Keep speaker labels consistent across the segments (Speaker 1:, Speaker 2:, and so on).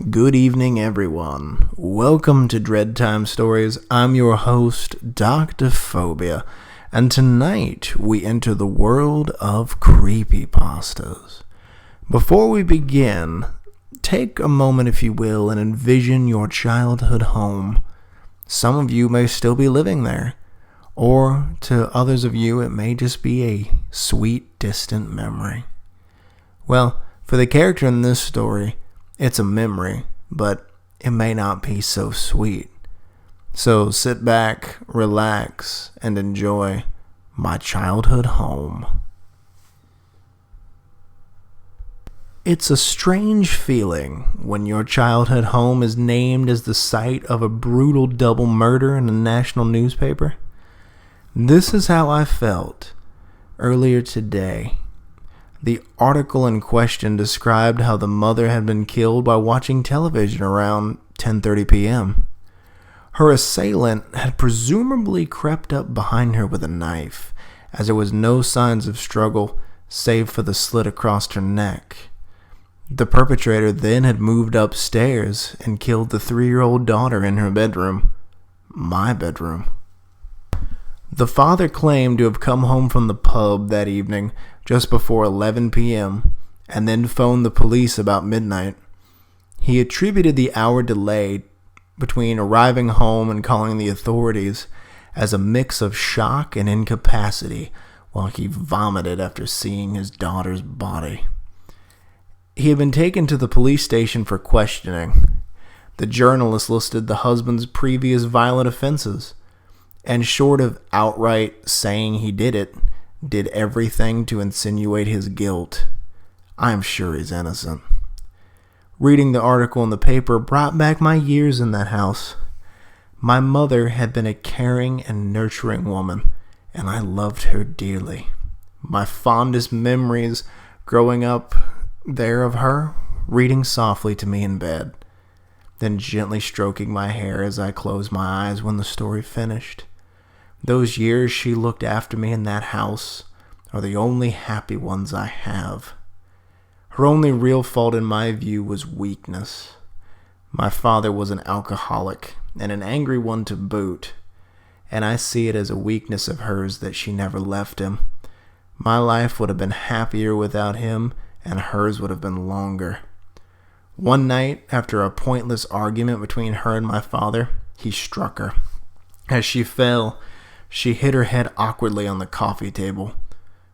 Speaker 1: Good evening, everyone. Welcome to Dread Time Stories. I'm your host, Dr. Phobia, and tonight we enter the world of creepypastas. Before we begin, take a moment, if you will, and envision your childhood home. Some of you may still be living there, or to others of you, it may just be a sweet, distant memory. Well, for the character in this story, it's a memory, but it may not be so sweet. So sit back, relax, and enjoy my childhood home. It's a strange feeling when your childhood home is named as the site of a brutal double murder in a national newspaper. This is how I felt earlier today. The article in question described how the mother had been killed by watching television around 10:30 p.m. Her assailant had presumably crept up behind her with a knife, as there was no signs of struggle save for the slit across her neck. The perpetrator then had moved upstairs and killed the 3-year-old daughter in her bedroom. My bedroom. The father claimed to have come home from the pub that evening just before 11 p.m. and then phoned the police about midnight. He attributed the hour delay between arriving home and calling the authorities as a mix of shock and incapacity while he vomited after seeing his daughter's body. He had been taken to the police station for questioning. The journalist listed the husband's previous violent offenses, and short of outright saying he did it, did everything to insinuate his guilt. I'm sure he's innocent. Reading the article in the paper brought back my years in that house. My mother had been a caring and nurturing woman, and I loved her dearly. My fondest memories growing up there of her reading softly to me in bed, then gently stroking my hair as I closed my eyes when the story finished. Those years she looked after me in that house are the only happy ones I have. Her only real fault in my view was weakness. My father was an alcoholic and an angry one to boot, and I see it as a weakness of hers that she never left him. My life would have been happier without him, and hers would have been longer. One night, after a pointless argument between her and my father, he struck her. As she fell, she hit her head awkwardly on the coffee table.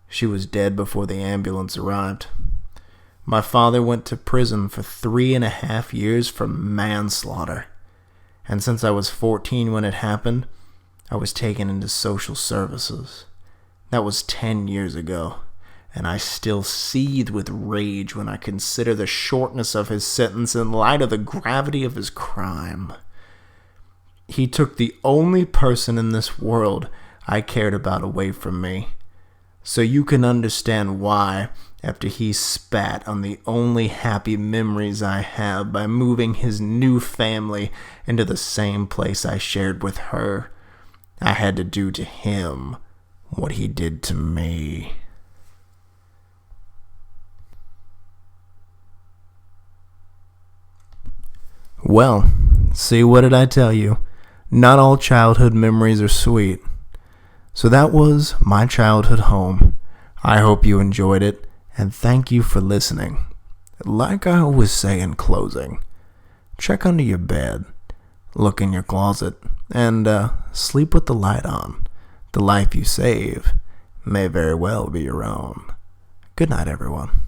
Speaker 1: She was dead before the ambulance arrived. My father went to prison for 3.5 years for manslaughter. And since I was 14 when it happened, I was taken into social services. That was 10 years ago, and I still seethe with rage when I consider the shortness of his sentence in light of the gravity of his crime. He took the only person in this world I cared about away from me. So you can understand why, after he spat on the only happy memories I have by moving his new family into the same place I shared with her, I had to do to him what he did to me. Well, see, what did I tell you? Not all childhood memories are sweet. So that was my childhood home. I hope you enjoyed it, and thank you for listening. Like I always say in closing, check under your bed, look in your closet, and sleep with the light on. The life you save may very well be your own. Good night, everyone.